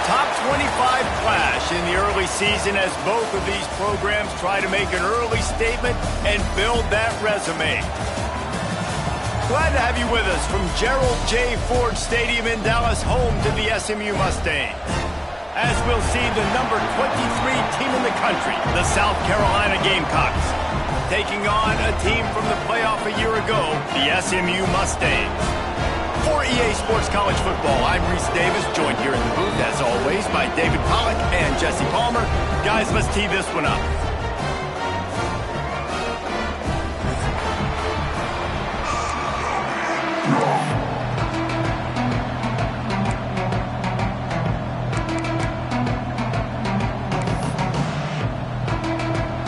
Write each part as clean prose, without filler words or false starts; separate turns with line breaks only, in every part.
Top 25 clash in the early season as both of these programs try to make an early statement and build that resume. Glad to have you with us from Gerald J. Ford Stadium in Dallas, home to the SMU Mustangs. As we'll see the number 23 team in the country, the South Carolina Gamecocks, taking on a team from the playoff a year ago, the SMU Mustangs. For EA Sports College Football, I'm Reese Davis, joined here in the booth, as always, by David Pollack and Jesse Palmer. Guys, let's tee this one up.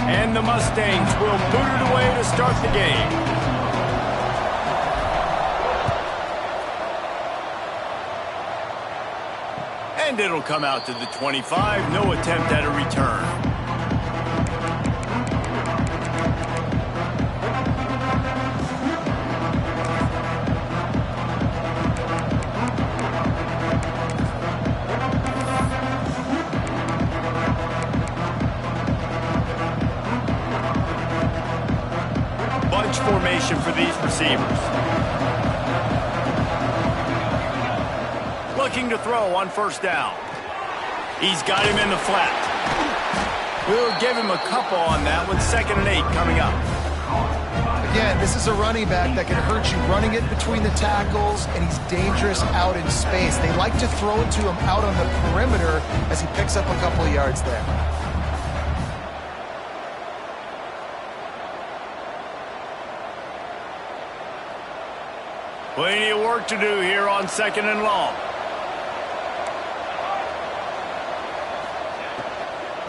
And the Mustangs will boot it away to start the game. And it'll come out to the 25. No attempt at a return. Bunch formation for these receivers. Looking to throw on first down. He's got him in the flat. We'll give him a couple on that one. 2nd and 8 coming up.
Again, this is a running back that can hurt you running it between the tackles, and he's dangerous out in space. They like to throw it to him out on the perimeter as he picks up a couple of yards there.
Plenty of work to do here on 2nd and long.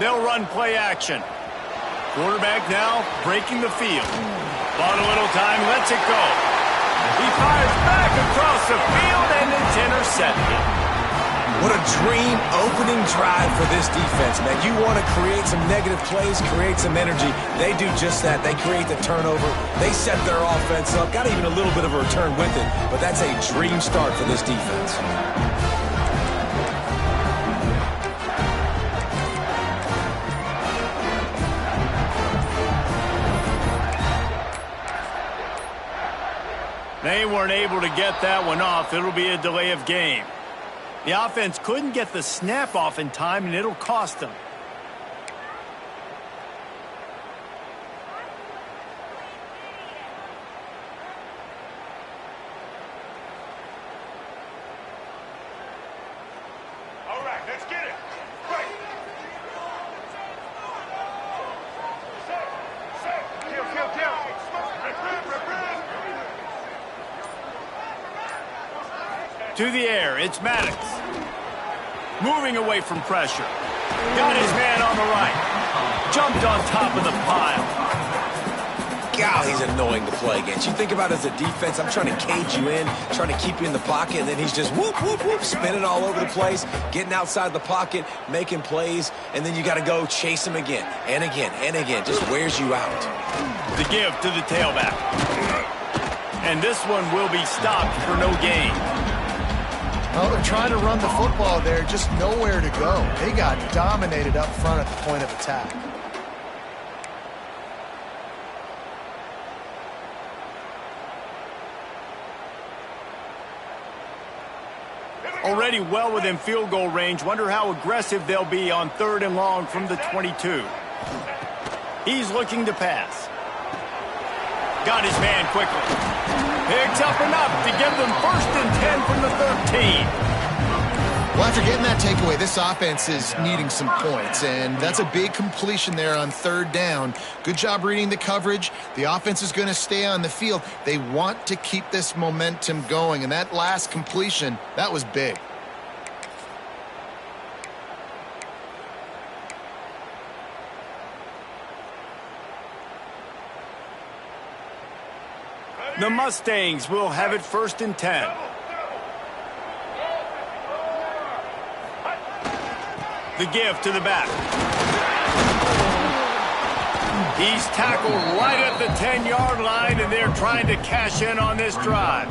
They'll run play action. Quarterback now breaking the field. Bought a little time, lets it go. He fires back across the field, and it's intercepted.
What a dream opening drive for this defense, man. You want to create some negative plays, create some energy. They do just that. They create the turnover. They set their offense up. Got even a little bit of a return with it, but that's a dream start for this defense.
They weren't able to get that one off. It'll be a delay of game. The offense couldn't get the snap off in time, and it'll cost them.
All right, let's get it. Right. Kill.
To the air, it's Maddox. Moving away from pressure. Got his man on the right. Jumped on top of the pile.
God, he's annoying to play against. You think about it as a defense, I'm trying to cage you in, trying to keep you in the pocket, and then he's just whoop, spinning all over the place, getting outside the pocket, making plays, and then you got to go chase him again, and again. Just wears you out.
The give to the tailback. And this one will be stopped for no gain.
Well, they're trying to run the football there, just nowhere to go. They got dominated up front at the point of attack.
Here we
Already well within field goal range. Wonder how aggressive they'll be on 3rd and long from the 22. He's looking to pass. Got his man quickly. Picks up enough to give them 1st and 10 from the 13.
Well, after getting that takeaway, this offense is needing some points, and that's a big completion there on 3rd down. Good job reading the coverage. The offense is going to stay on the field. They want to keep this momentum going, and that last completion, that was big.
The Mustangs will have it 1st and 10. The give to the back. He's tackled right at the 10-yard line, and they're trying to cash in on this drive.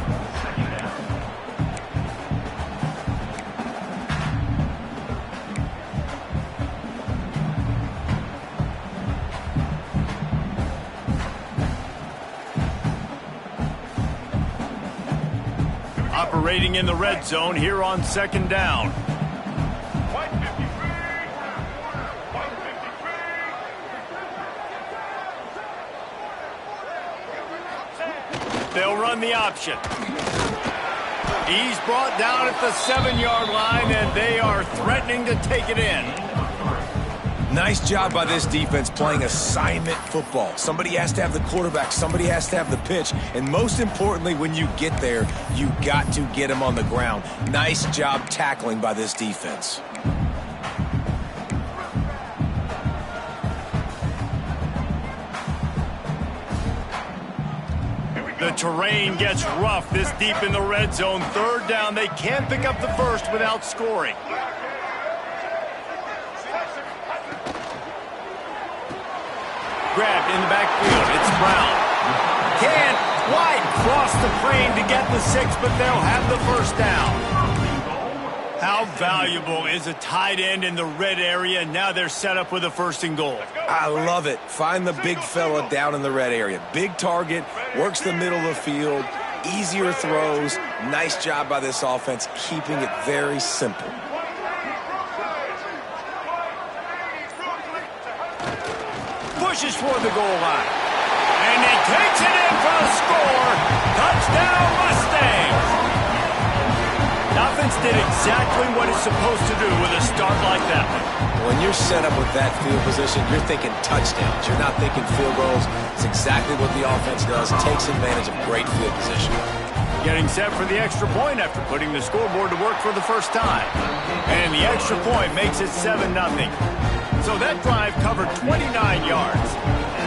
Operating in the red zone here on 2nd down. They'll run the option. He's brought down at the 7-yard line, and they are threatening to take it in.
Nice job by this defense playing assignment football. Somebody has to have the quarterback. Somebody has to have the pitch. And most importantly, when you get there, you got to get him on the ground. Nice job tackling by this defense.
The terrain gets rough this deep in the red zone. 3rd down. They can't pick up the 1st without scoring. Grabbed in the backfield. It's Brown. Can't quite cross the crane to get the 6, but they'll have the 1st down. How valuable is a tight end in the red area? Now they're set up with a 1st and goal.
I love it. Find the big fella down in the red area. Big target, works the middle of the field, easier throws. Nice job by this offense, keeping it very simple.
Pushes for the goal line. And he takes it in for the score. Touchdown, Mustangs. Offense did exactly what it's supposed to do with a start like that one.
When you're set up with that field position, you're thinking touchdowns. You're not thinking field goals. It's exactly what the offense does. Takes advantage of great field position.
Getting set for the extra point after putting the scoreboard to work for the first time. And the extra point makes it 7-0. So that drive covered 29 yards.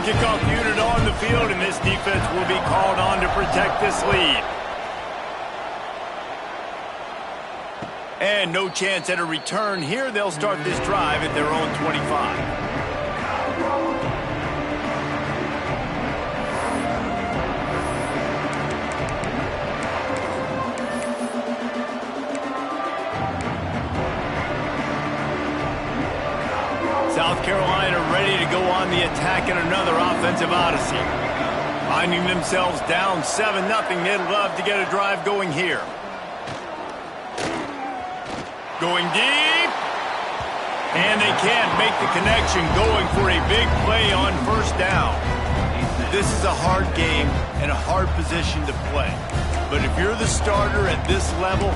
Kickoff unit on the field, and this defense will be called on to protect this lead. And no chance at a return here. They'll start this drive at their own 25. South Carolina ready to go on the attack in another offensive odyssey. Finding themselves down 7-0, they'd love to get a drive going here. Going deep, and they can't make the connection, going for a big play on 1st down. This is a hard game and a hard position to play. But if you're the starter at this level,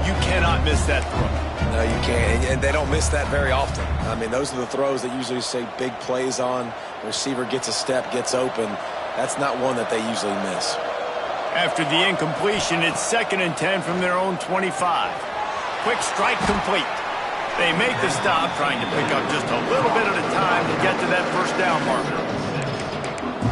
you cannot miss that throw.
No, you can't, and they don't miss that very often. I mean, those are the throws that usually say big plays on. The receiver gets a step, gets open. That's not one that they usually miss.
After the incompletion, it's 2nd and 10 from their own 25. Quick strike complete. They make the stop, trying to pick up just a little bit at a time to get to that 1st down marker.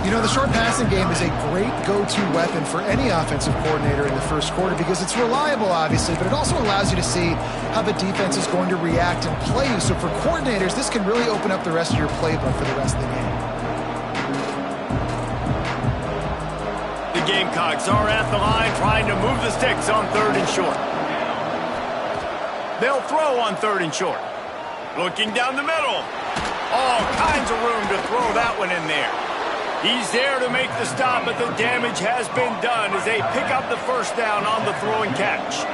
You know, the short passing game is a great go-to weapon for any offensive coordinator in the 1st quarter because it's reliable, obviously, but it also allows you to see how the defense is going to react and play you. So for coordinators, this can really open up the rest of your playbook for the rest of the game.
The Gamecocks are at the line trying to move the sticks on 3rd and short. They'll throw on 3rd and short. Looking down the middle. All kinds of room to throw that one in there. He's there to make the stop, but the damage has been done as they pick up the 1st down on the throw and catch.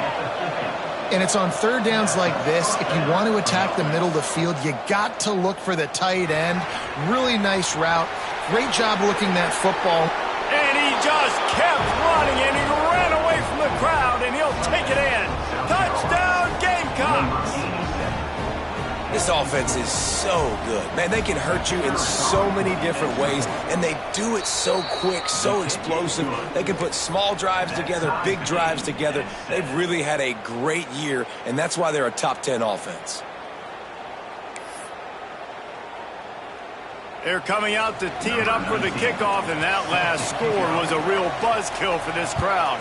And it's on third downs like this. If you want to attack the middle of the field, you got to look for the tight end. Really nice route. Great job looking that football.
And he just kept running, and he ran away from the crowd, and he'll take it in. Touchdown, Gamecocks!
This offense is so good. Man, they can hurt you in so many different ways, and they do it so quick, so explosive. They can put small drives together, big drives together. They've really had a great year, and that's why they're a top 10 offense.
They're coming out to tee it up for the kickoff, and that last score was a real buzzkill for this crowd.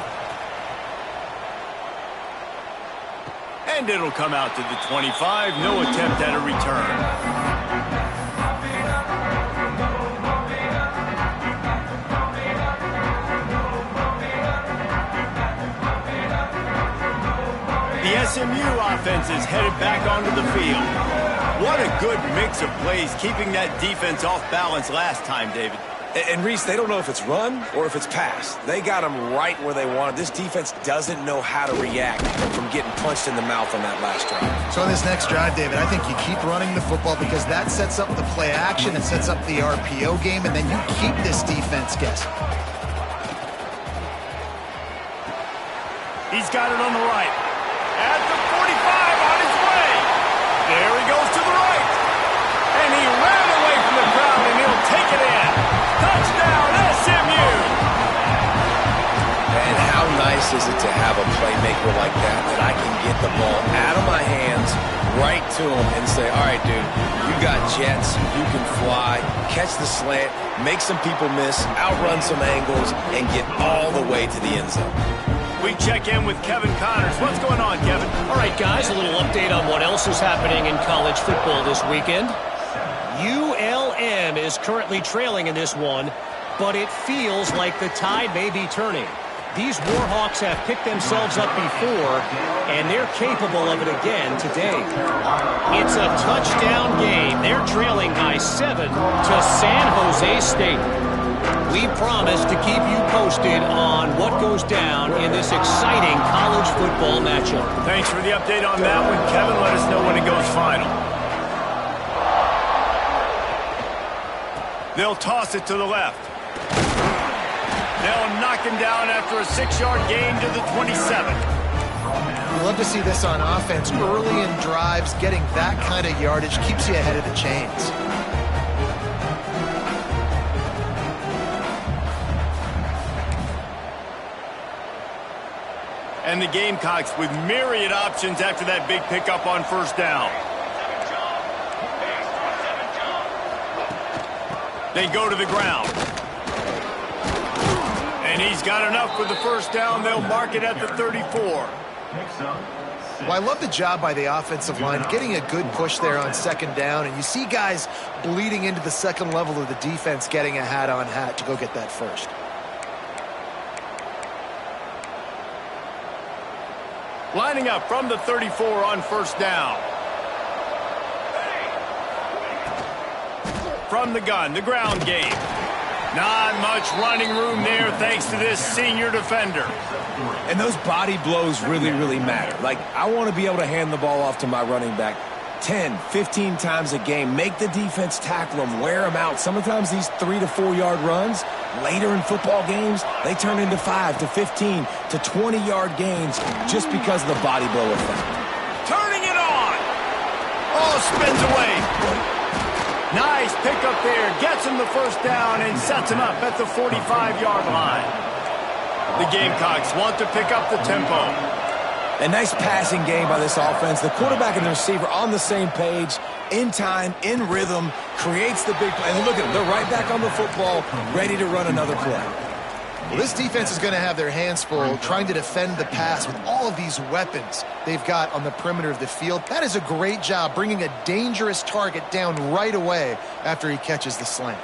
And it'll come out to the 25. No attempt at a return. The SMU offense is headed back onto the field. What a good mix of plays, keeping that defense off balance last time, David.
And Reese, they don't know if it's run or if it's pass. They got them right where they wanted. This defense doesn't know how to react from getting punched in the mouth on that last drive.
So on this next drive, David, I think you keep running the football because that sets up the play action, it sets up the RPO game, and then you keep this defense guessing.
He's got it on the right. At the 45, on his way. There he goes to the right. And he ran away from the crowd, and he'll take it in. Touchdown, SMU!
And how nice is it to have a playmaker like that I can get the ball out of my hands, right to him, and say, all right, dude, you got jets, you can fly, catch the slant, make some people miss, outrun some angles, and get all the way to the end zone.
We check in with Kevin Connors. What's going on, Kevin?
All right, guys, a little update on what else is happening in college football this weekend. ULM is currently trailing in this one, but it feels like the tide may be turning. These Warhawks have picked themselves up before, and they're capable of it again today. It's a touchdown game. They're trailing by 7 to San Jose State. We promise to keep you posted on what goes down in this exciting college football matchup.
Thanks for the update on that one, Kevin. Let us know when it goes final. They'll toss it to the left. They'll knock him down after a 6-yard gain to the 27.
You love to see this on offense. Early in drives, getting that kind of yardage keeps you ahead of the chains.
And the Gamecocks with myriad options after that big pickup on first down. They go to the ground. And he's got enough for the first down. They'll mark it at the 34.
Well, I love the job by the offensive line, getting a good push there on second down. And you see guys bleeding into the second level of the defense, getting a hat-on-hat to go get that first.
Lining up from the 34 on first down. From the gun, the ground game. Not much running room there thanks to this senior defender.
And those body blows really, really matter. Like, I want to be able to hand the ball off to my running back 10, 15 times a game. Make the defense tackle them, wear them out. Sometimes these 3 to 4 yard runs, later in football games, they turn into 5 to 15 to 20-yard gains just because of the body blow effect.
Turning it on. Oh, spins away. Nice pickup there. Gets him the first down and sets him up at the 45-yard line. The Gamecocks want to pick up the tempo.
A nice passing game by this offense. The quarterback and the receiver on the same page, in time, in rhythm, creates the big play. And look at them. They're right back on the football, ready to run another play.
Well, this defense is going to have their hands full trying to defend the pass with all of these weapons they've got on the perimeter of the field. That is a great job bringing a dangerous target down right away after he catches the slant.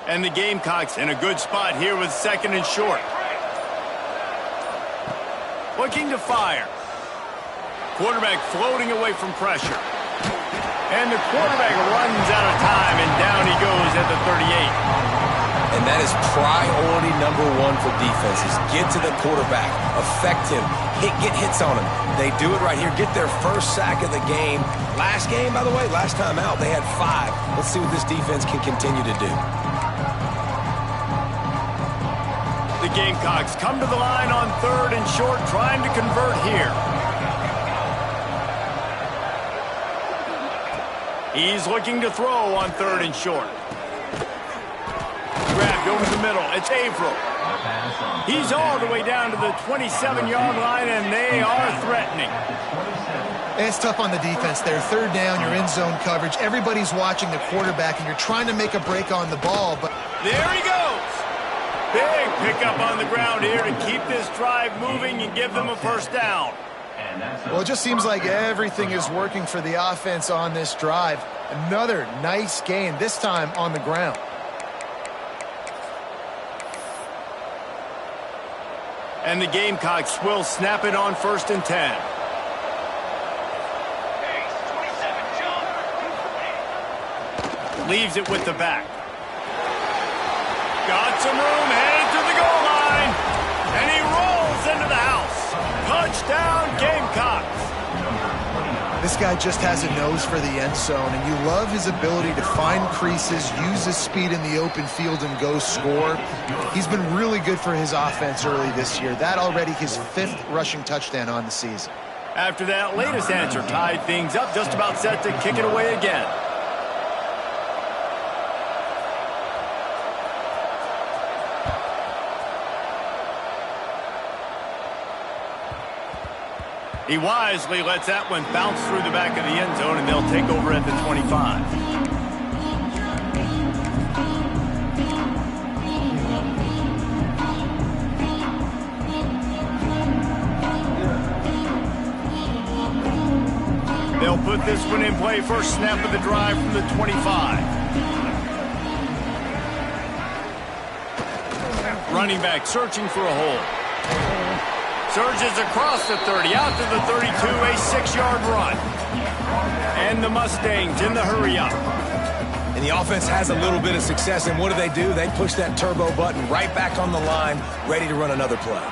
And the Gamecocks in a good spot here with 2nd and short. Looking to fire. Quarterback floating away from pressure. And the quarterback runs out of time, and down he goes at the 38.
And that is priority number 1 for defenses. Get to the quarterback. Affect him. Get hits on him. They do it right here. Get their first sack of the game. Last game, by the way, last time out, they had 5. Let's see what this defense can continue to do.
The Gamecocks come to the line on 3rd and short, trying to convert here. He's looking to throw on 3rd and short. Grabbed over the middle. It's Averill. He's all the way down to the 27-yard line, and they are threatening.
It's tough on the defense there. 3rd down, you're in zone coverage. Everybody's watching the quarterback, and you're trying to make a break on the ball. But
there he goes. Big pickup on the ground here to keep this drive moving and give them a first down.
Well, it just seems like everything is working for the offense on this drive. Another nice gain, this time on the ground.
And the Gamecocks will snap it on 1st and 10. Leaves it with the back. Got some room, headed to the goal line. And he rolls into the house. Touchdown, Gamecocks.
This guy just has a nose for the end zone, and you love his ability to find creases, use his speed in the open field, and go score. He's been really good for his offense early this year. That already his 5th rushing touchdown on the season.
After that latest answer tied things up, just about set to kick it away again. He wisely lets that one bounce through the back of the end zone, and they'll take over at the 25. They'll put this one in play. First snap of the drive from the 25. Running back searching for a hole. Surges across the 30, out to the 32, a 6-yard run. And the Mustangs in the hurry-up.
And the offense has a little bit of success, and what do? They push that turbo button right back on the line, ready to run another play.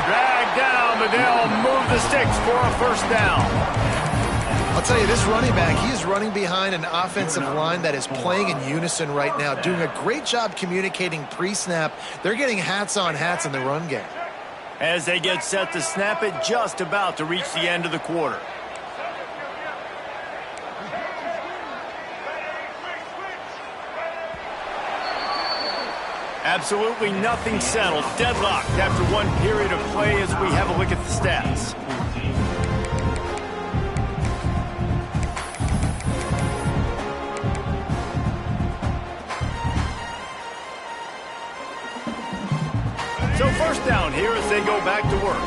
Dragged down, but they'll move the sticks for a first down.
I'll tell you, this running back, he is running behind an offensive line that is playing in unison right now, doing a great job communicating pre-snap. They're getting hats on hats in the run game.
As they get set to snap it, just about to reach the end of the quarter. Absolutely nothing settled. Deadlocked after one period of play as we have a look at the stats. So first down here as they go back to work.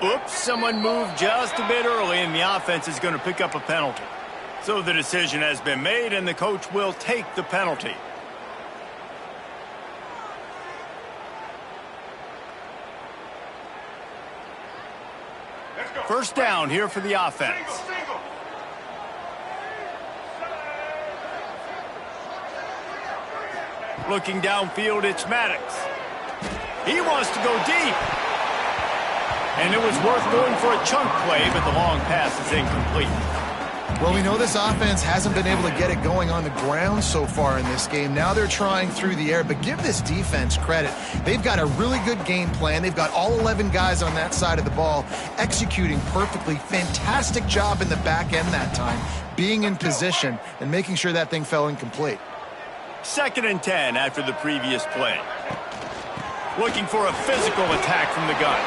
Oops, someone moved just a bit early, and the offense is going to pick up a penalty. So the decision has been made, and the coach will take the penalty. First down here for the offense. Looking downfield, it's Maddox. He wants to go deep. And it was worth going for a chunk play, but the long pass is incomplete.
Well, we know this offense hasn't been able to get it going on the ground so far in this game. Now they're trying through the air, but give this defense credit. They've got a really good game plan. They've got all 11 guys on that side of the ball executing perfectly. Fantastic job in the back end that time, being in position and making sure that thing fell incomplete.
2nd and 10 after the previous play. Looking for a physical attack from the gun.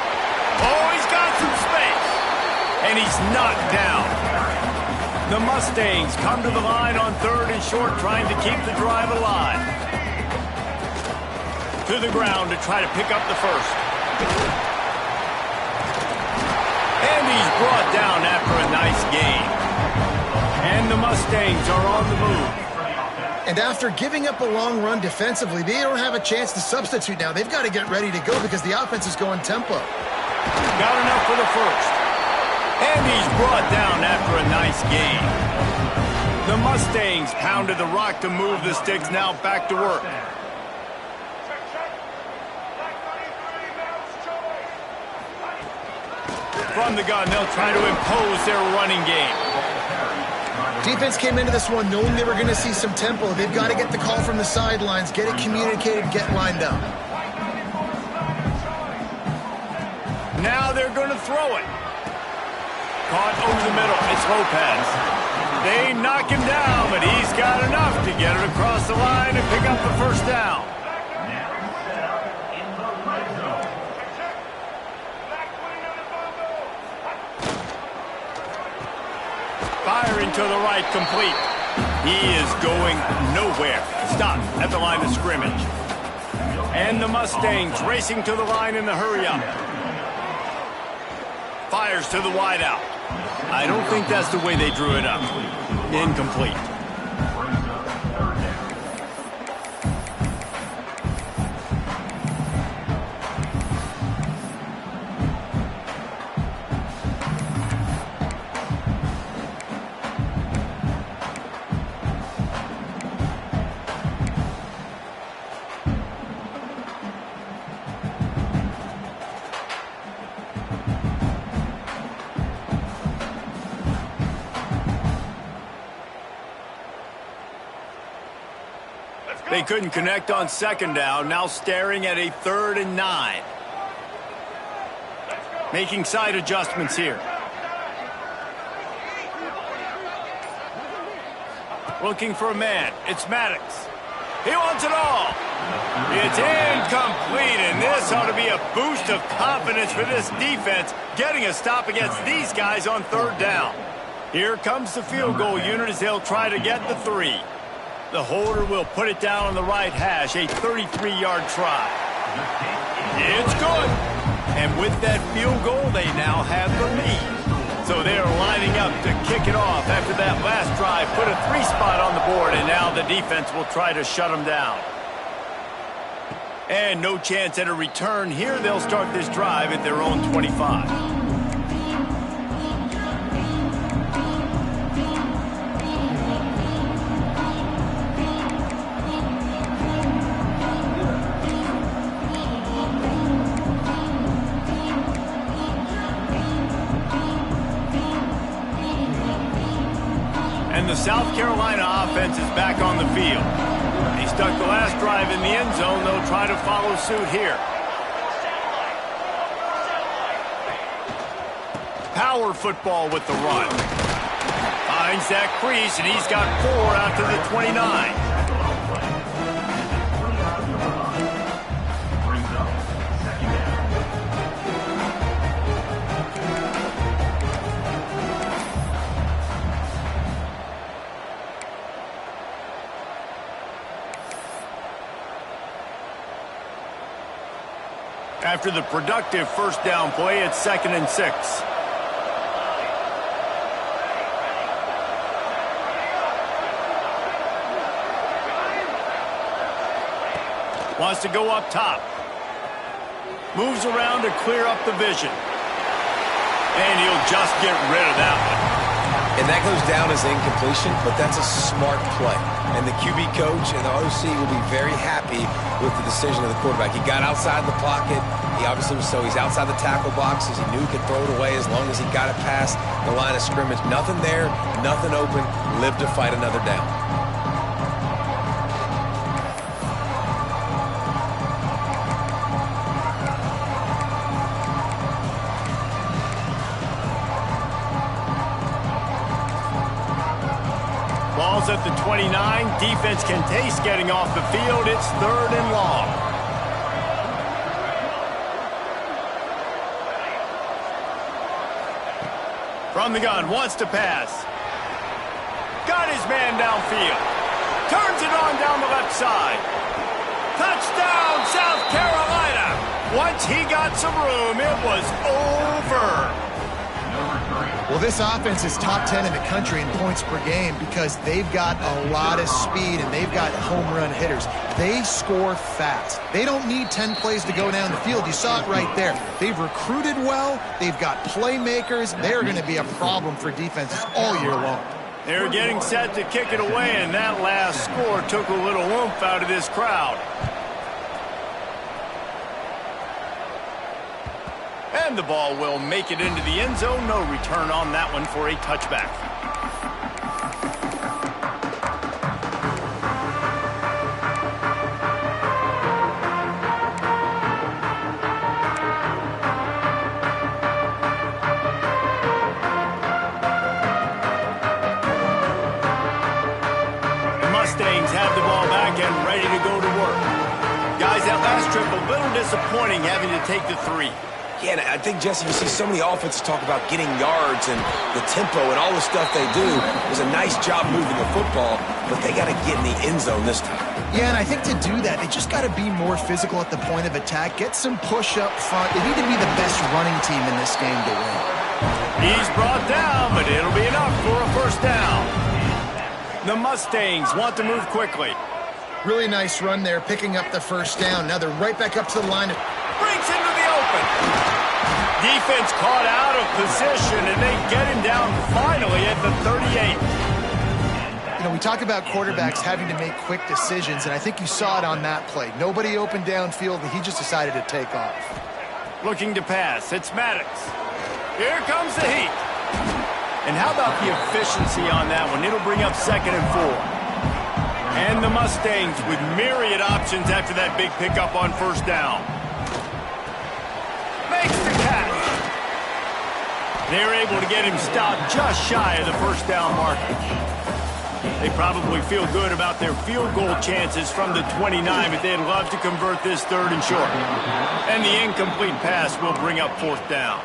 Oh, he's got some space. And he's knocked down. The Mustangs come to the line on 3rd and short, trying to keep the drive alive. To the ground to try to pick up the first. brought down after a nice gain. And the Mustangs are on the move.
And after giving up a long run defensively, they don't have a chance to substitute now. They've got to get ready to go because the offense is going tempo.
Got enough for the first. And he's brought down after a nice gain. The Mustangs pounded the rock to move the sticks, now back to work. From the gun, they'll try to impose their running game.
Defense came into this one knowing they were going to see some tempo. They've got to get the call from the sidelines, get it communicated, get lined up.
Now they're going to throw it. Caught over the middle. It's Lopez. They knock him down, but he's got enough to get it across the line and pick up the first down. Firing to the right, complete. He is going nowhere. Stop at the line of scrimmage. And the Mustangs racing to the line in the hurry-up. Fires to the wideout. I don't think that's the way they drew it up. Incomplete. They couldn't connect on second down, now staring at a 3rd and 9. Making side adjustments here. Looking for a man. It's Maddox. He wants it all. It's incomplete, and this ought to be a boost of confidence for this defense, getting a stop against these guys on 3rd down. Here comes the field goal unit as they'll try to get the 3. The holder will put it down on the right hash, a 33-yard try. It's good. And with that field goal, they now have the lead. So they're lining up to kick it off after that last drive. Put a 3 spot on the board, and now the defense will try to shut them down. And no chance at a return here. They'll start this drive at their own 25. And the South Carolina offense is back on the field. They stuck the last drive in the end zone. They'll try to follow suit here. Power football with the run. Finds that crease, and he's got 4 out to the 29. After the productive first down play, it's 2nd and 6. Wants to go up top. Moves around to clear up the vision. And he'll just get rid of that one.
And that goes down as incompletion, but that's a smart play. And the QB coach and the OC will be very happy with the decision of the quarterback. He got outside the pocket. He obviously was he's outside the tackle boxes. He knew he could throw it away as long as he got it past the line of scrimmage. Nothing there, nothing open. Live to fight another down.
Ball's at the 29. Defense can taste getting off the field. It's 3rd and long. From the gun, wants to pass. Got his man downfield. Turns it on down the left side. Touchdown, South Carolina. Once he got some room, it was over.
Well, this offense is top 10 in the country in points per game because they've got a lot of speed and they've got home run hitters. They score fast. They don't need 10 plays to go down the field. You saw it right there. They've recruited well. They've got playmakers. They're going to be a problem for defenses all year long.
They're getting set to kick it away, and that last score took a little oomph out of this crowd. And the ball will make it into the end zone. No return on that one for a touchback. The Mustangs have the ball back and ready to go to work. Guys, that last trip a little disappointing having to take the 3.
Yeah, and I think, Jesse, you see so many offenses talk about getting yards and the tempo and all the stuff they do. It was a nice job moving the football, but they got to get in the end zone this time.
Yeah, and I think to do that, they just got to be more physical at the point of attack, get some push up front. They need to be the best running team in this game to win.
He's brought down, but it'll be enough for a first down. The Mustangs want to move quickly.
Really nice run there, picking up the first down. Now they're right back up to the line.
Breaks into the open. Defense caught out of position, and they get him down finally at the 38.
You know, we talk about quarterbacks having to make quick decisions, and I think you saw it on that play. Nobody opened downfield, and he just decided to take off.
Looking to pass. It's Maddox. Here comes the heat. And how about the efficiency on that one? It'll bring up 2nd and 4. And the Mustangs with myriad options after that big pickup on first down. Makes the catch. They're able to get him stopped just shy of the first down marker. They probably feel good about their field goal chances from the 29, but they'd love to convert this 3rd and short. And the incomplete pass will bring up 4th down.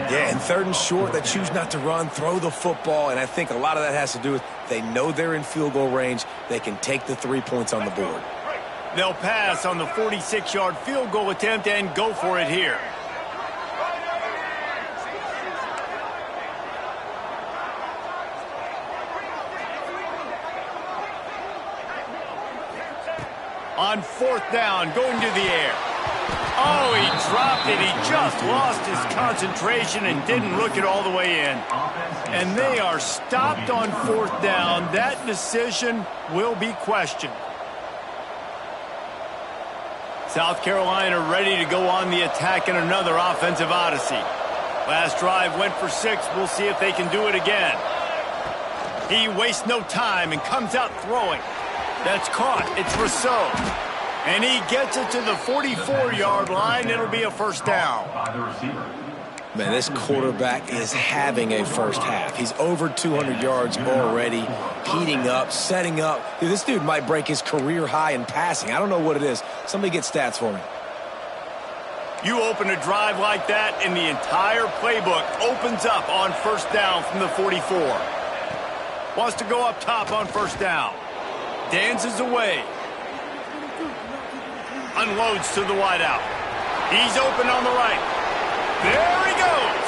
Yeah, and 3rd and short, they choose not to run, throw the football, and I think a lot of that has to do with they know they're in field goal range. They can take the 3 points on the board.
They'll pass on the 46-yard field goal attempt and go for it here. On 4th down, going to the air. Oh, he dropped it. He just lost his concentration and didn't look it all the way in. And they are stopped on 4th down. That decision will be questioned. South Carolina ready to go on the attack in another offensive odyssey. Last drive went for 6. We'll see if they can do it again. He wastes no time and comes out throwing. That's caught. It's Rousseau. And he gets it to the 44-yard line. It'll be a first down.
Man, this quarterback is having a first half. He's over 200 yards already, heating up, setting up. Dude, this dude might break his career high in passing. I don't know what it is. Somebody get stats for me.
You open a drive like that, and the entire playbook opens up on first down from the 44. Wants to go up top on first down. Dances away. Unloads to the wideout. He's open on the right. There he goes.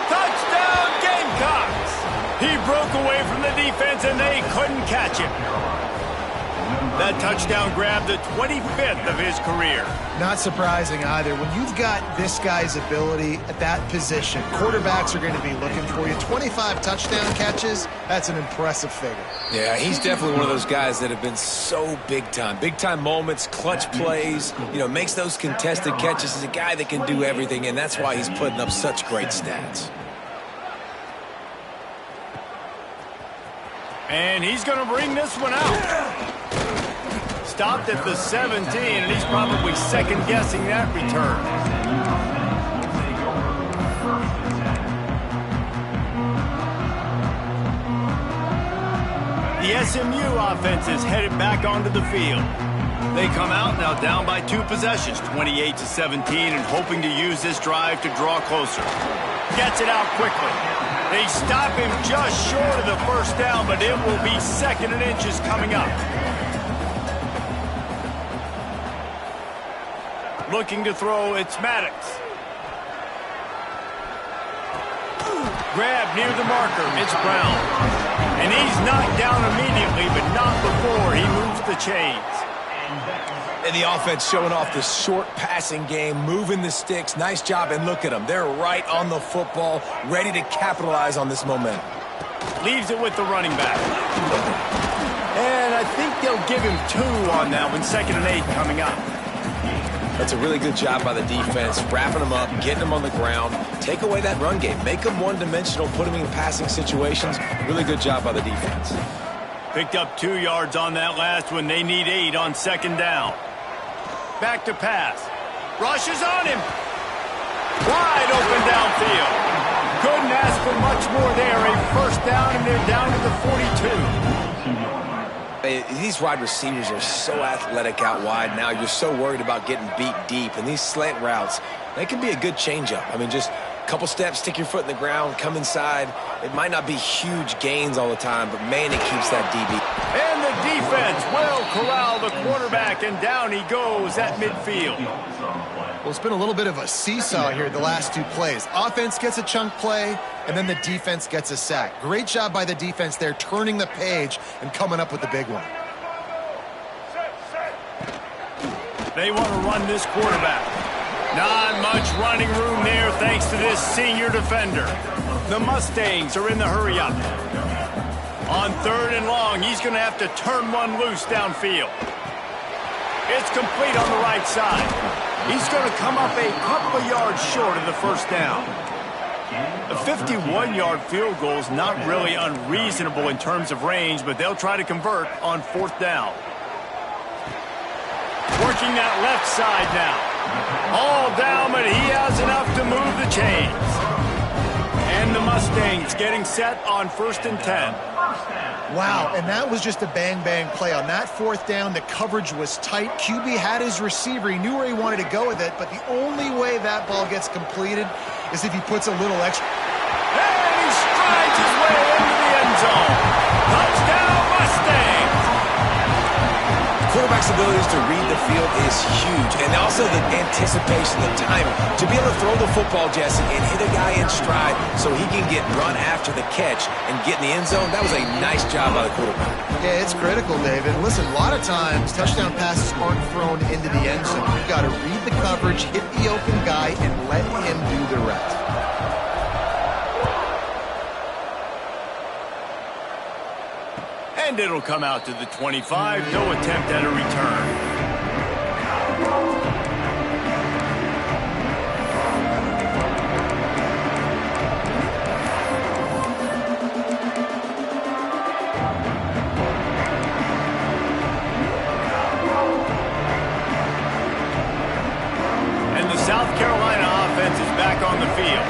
Touchdown, Gamecocks. He broke away from the defense, and they couldn't catch him. That touchdown grabbed the 25th of his career.
Not surprising either. When you've got this guy's ability at that position, quarterbacks are going to be looking for you. 25 touchdown catches, that's an impressive figure.
Yeah, he's definitely one of those guys that have been so big time. Big time moments, clutch plays, you know, makes those contested catches. He's a guy that can do everything, and that's why he's putting up such great stats.
And he's going to bring this one out. Stopped at the 17, and he's probably second-guessing that return. The SMU offense is headed back onto the field. They come out now down by 2 possessions, 28-17, and hoping to use this drive to draw closer. Gets it out quickly. They stop him just short of the first down, but it will be 2nd and inches coming up. Looking to throw, it's Maddox. Grab near the marker. It's Brown. And he's knocked down immediately, but not before he moves the chains.
And the offense showing off the short passing game, moving the sticks. Nice job, and look at them. They're right on the football, ready to capitalize on this momentum.
Leaves it with the running back. And I think they'll give him 2 on that one. 2nd and 8 coming up.
That's a really good job by the defense, wrapping them up, getting them on the ground. Take away that run game. Make them one-dimensional, put them in passing situations. Really good job by the defense.
Picked up 2 yards on that last one. They need 8 on 2nd down. Back to pass. Rushes on him. Wide open downfield. Couldn't ask for much more there. A 1st down, and they're down to the 42.
These wide receivers are so athletic out wide now. You're so worried about getting beat deep. And these slant routes, they can be a good changeup. I mean, just a couple steps, stick your foot in the ground, come inside. It might not be huge gains all the time, but, man, it keeps that DB.
And the defense will corral the quarterback, and down he goes at midfield.
Well, it's been a little bit of a seesaw here the last 2 plays. Offense gets a chunk play, and then the defense gets a sack. Great job by the defense there, turning the page and coming up with the big one.
They want to run this quarterback. Not much running room there thanks to this senior defender. The Mustangs are in the hurry-up. On 3rd and long, he's going to have to turn one loose downfield. It's complete on the right side. He's going to come up a couple of yards short of the 1st down. A 51-yard field goal is not really unreasonable in terms of range, but they'll try to convert on 4th down. Working that left side now. All down, but he has enough to move the chains. And the Mustangs getting set on 1st and 10.
Wow, and that was just a bang-bang play. On that 4th down, the coverage was tight. QB had his receiver. He knew where he wanted to go with it, but the only way that ball gets completed is if he puts a little extra.
And he strides his way into the end zone. Touchdown, Mustangs!
Quarterback's abilities to read the field is huge, and also the anticipation, the timing. To be able to throw the football, Jesse, and hit a guy in stride so he can get run after the catch and get in the end zone, that was a nice job by the quarterback.
Yeah, it's critical, David. Listen, a lot of times, touchdown passes aren't thrown into the end zone. You've got to read the coverage, hit the open guy, and let him do the rest.
And it'll come out to the 25. No attempt at a return. And the South Carolina offense is back on the field.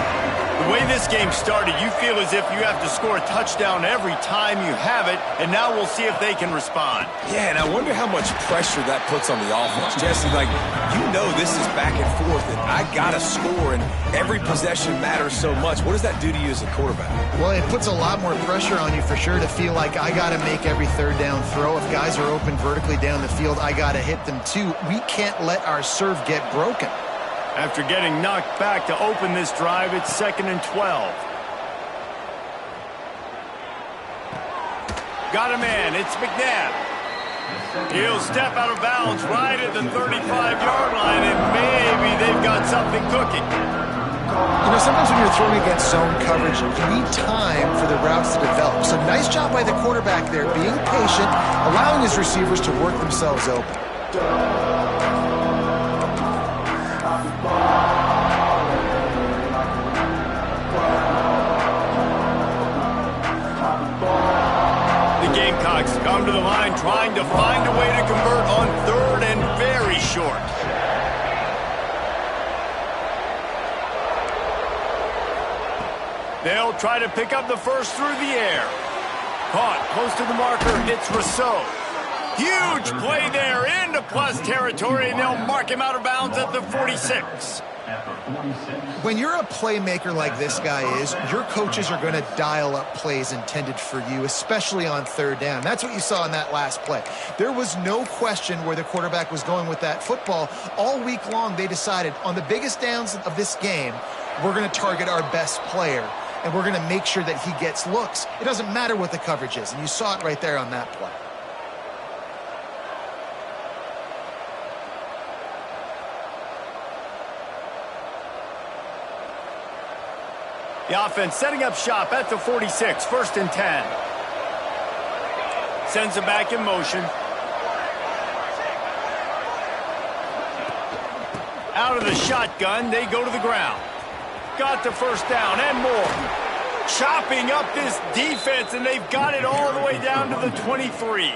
The way this game started, you feel as if you have to score a touchdown every time you have it, and now we'll see if they can respond.
Yeah, and I wonder how much pressure that puts on the offense. Jesse, like, you know this is back and forth, and I got to score, and every possession matters so much. What does that do to you as a quarterback?
Well, it puts a lot more pressure on you for sure to feel like I got to make every 3rd down throw. If guys are open vertically down the field, I got to hit them too. We can't let our serve get broken.
After getting knocked back to open this drive, it's 2nd and 12. Got a man. It's McNabb. He'll step out of bounds right at the 35-yard line, and maybe they've got something cooking.
You know, sometimes when you're throwing against zone coverage, you need time for the routes to develop. So nice job by the quarterback there, being patient, allowing his receivers to work themselves open.
The Gamecocks come to the line trying to find a way to convert on 3rd and very short. They'll try to pick up the first through the air. Caught close to the marker, it's Rousseau. Huge play there into plus territory, and they'll mark him out of bounds at the 46.
When you're a playmaker like this guy is, your coaches are going to dial up plays intended for you, especially on 3rd down. That's what you saw in that last play. There was no question where the quarterback was going with that football. All week long, they decided on the biggest downs of this game, we're going to target our best player. and we're going to make sure that he gets looks. It doesn't matter what the coverage is, and you saw it right there on that play.
The offense setting up shop at the 46, 1st and 10. Sends it back in motion. Out of the shotgun, they go to the ground. Got the first down and more. Chopping up this defense, and they've got it all the way down to the 23.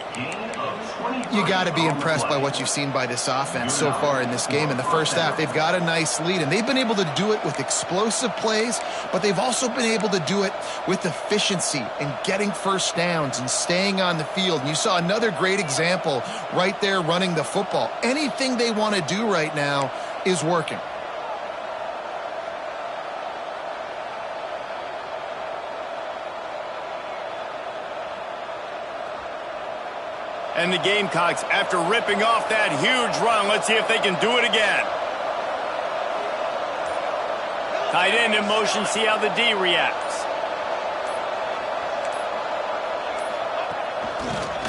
You got to be impressed by what you've seen by this offense so far in this game. In the first half, they've got a nice lead, and they've been able to do it with explosive plays, but they've also been able to do it with efficiency and getting first downs and staying on the field. And you saw another great example right there running the football. Anything they want to do right now is working.
And the Gamecocks, after ripping off that huge run, let's see if they can do it again. Tight end in motion, see how the D reacts.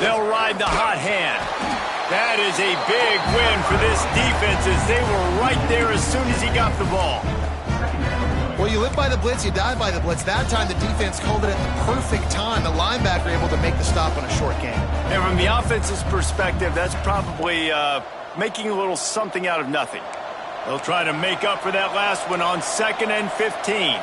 They'll ride the hot hand. That is a big win for this defense as they were right there as soon as he got the ball.
Well, you live by the blitz, you die by the blitz. That time the defense called it at the perfect time. The linebacker able to make the stop on a short gain.
And from the offense's perspective, that's probably making a little something out of nothing. They'll try to make up for that last one on 2nd and 15.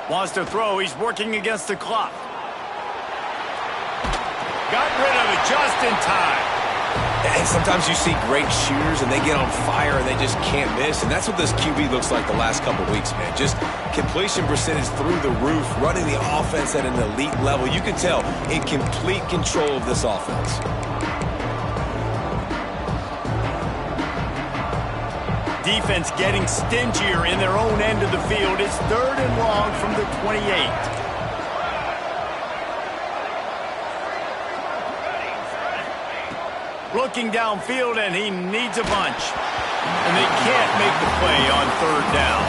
Wants to throw. He's working against the clock. Got rid of it just in time.
And sometimes you see great shooters and they get on fire and they just can't miss. And that's what this QB looks like the last couple weeks, man. Just completion percentage through the roof, running the offense at an elite level. You can tell in complete control of this offense.
Defense getting stingier in their own end of the field. It's 3rd and long from the 28. Looking downfield, and he needs a bunch. And they can't make the play on 3rd down.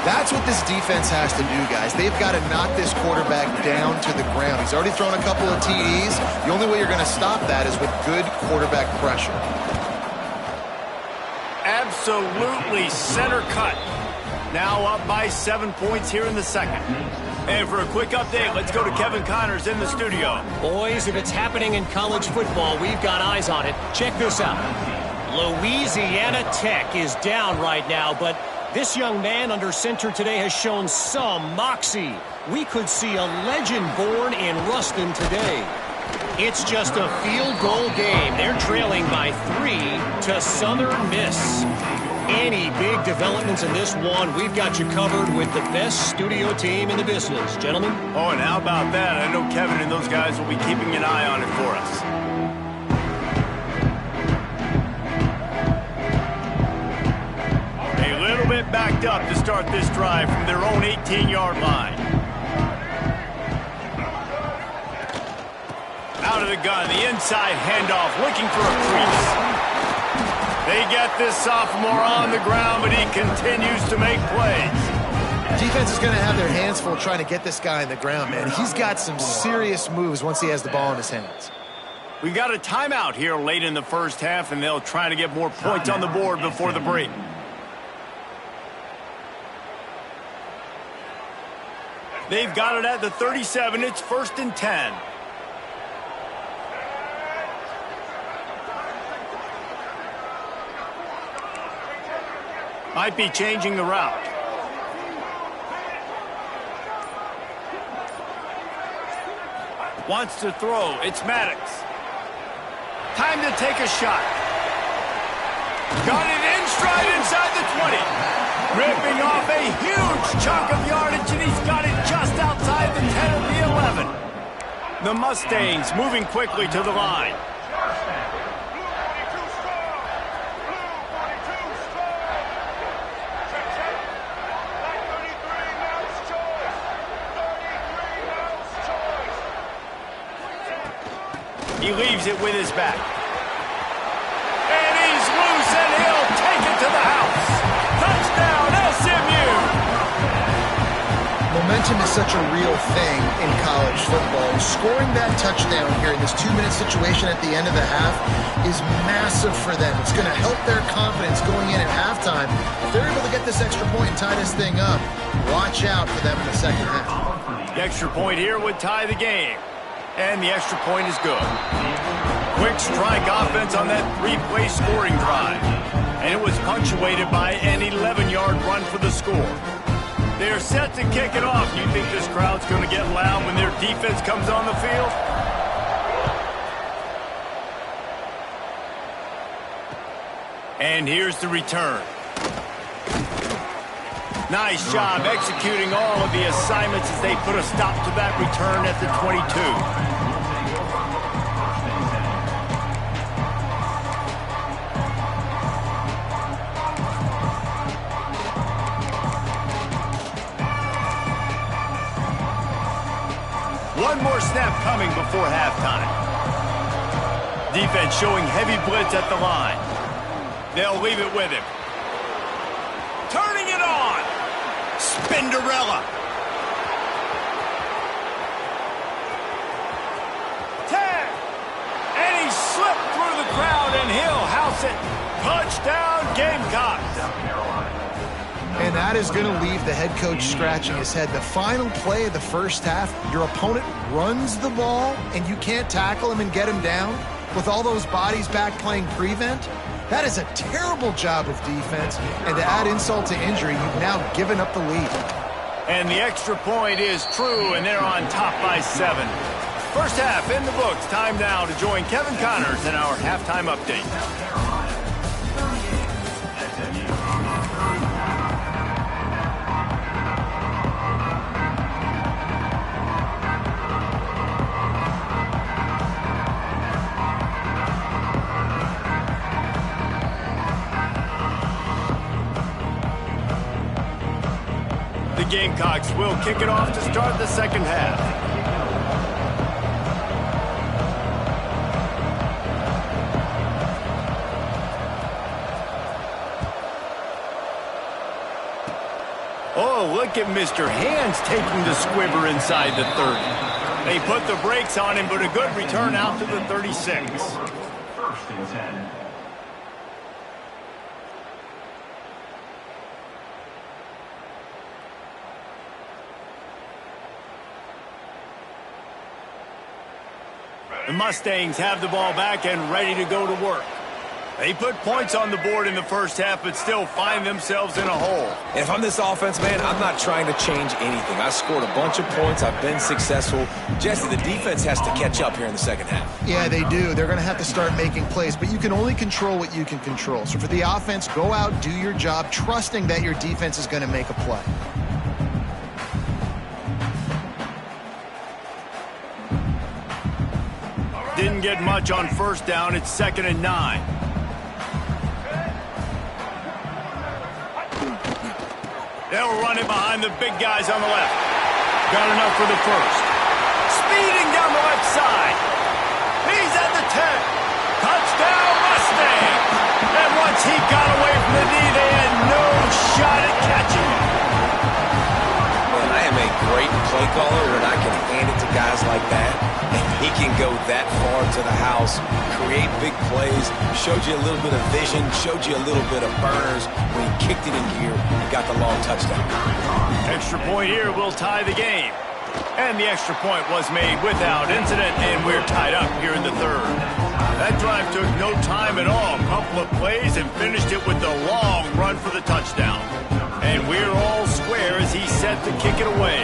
That's what this defense has to do, guys. They've got to knock this quarterback down to the ground. He's already thrown a couple of TDs. The only way you're going to stop that is with good quarterback pressure.
Absolutely center cut. Now up by 7 points here in the second. And for a quick update, let's go to Kevin Connors in the studio.
Boys, if it's happening in college football, we've got eyes on it. Check this out. Louisiana Tech is down right now, but this young man under center today has shown some moxie. We could see a legend born in Ruston today. It's just a field goal game. They're trailing by 3 to Southern Miss. Any big developments in this one, we've got you covered with the best studio team in the business. Gentlemen?
Oh, and how about that? I know Kevin and those guys will be keeping an eye on it for us. A little bit backed up to start this drive from their own 18-yard line. Out of the gun, the inside handoff, looking for a crease. They get this sophomore on the ground, but he continues to make plays.
Defense is going to have their hands full trying to get this guy on the ground, man. He's got some serious moves once he has the ball in his hands.
We got a timeout here late in the first half, and they'll try to get more points on the board before the break. They've got it at the 37. It's 1st and 10. Might be changing the route. Wants to throw. It's Maddox. Time to take a shot. Got it in stride inside the 20. Ripping off a huge chunk of yardage, and he's got it just outside the 10 of the 11. The Mustangs moving quickly to the line. He leaves it with his back. And he's loose, and he'll take it to the house. Touchdown, SMU!
Momentum is such a real thing in college football. Scoring that touchdown here in this 2-minute situation at the end of the half is massive for them. It's going to help their confidence going in at halftime. If they're able to get this extra point and tie this thing up, watch out for them in the second half.
The extra point here would tie the game. And the extra point is good. Quick strike offense on that 3-play scoring drive. And it was punctuated by an 11-yard run for the score. They're set to kick it off. You think this crowd's going to get loud when their defense comes on the field? And here's the return. Nice job executing all of the assignments as they put a stop to that return at the 22. One more snap coming before halftime. Defense showing heavy blitz at the line. They'll leave it with him. Turning it on. Spinderella. 10. And he slipped through the crowd, and he'll house it. Touchdown, Gamecocks.
And that is going to leave the head coach scratching his head. The final play of the first half, your opponent runs the ball, and you can't tackle him and get him down with all those bodies back playing prevent. That is a terrible job of defense, and to add insult to injury, you've now given up the lead.
And the extra point is true, and they're on top by 7. First half in the books. Time now to join Kevin Connors in our halftime update. The Gamecocks will kick it off to start the second half. Oh, look at Mr. Hands taking the squibber inside the 30. They put the brakes on him, but a good return out to the 36.
First and 10.
The Mustangs have the ball back and ready to go to work. They put points on the board in the first half, but still find themselves in a hole.
And if I'm this offense, man, I'm not trying to change anything. I scored a bunch of points. I've been successful. Jesse, the defense has to catch up here in the second half.
Yeah, they do. They're going to have to start making plays, but you can only control what you can control. So for the offense, go out, do your job, trusting that your defense is going to make a play.
Didn't get much on first down. It's 2nd and 9. They'll run it behind the big guys on the left. Got enough for the first. Speeding down the left side. He's at the 10. Touchdown, Mustangs. And once he got away from the knee, they had no shot at catching him.
Man, I am a great play caller when I can hand it to guys like that. And he can go that far to the house, create big plays, showed you a little bit of vision, showed you a little bit of burners when he kicked it in gear and got the long touchdown.
Extra point here will tie the game. And the extra point was made without incident, and we're tied up here in the third. That drive took no time at all. A couple of plays and finished it with the long run for the touchdown. And we're all square as he's set to kick it away.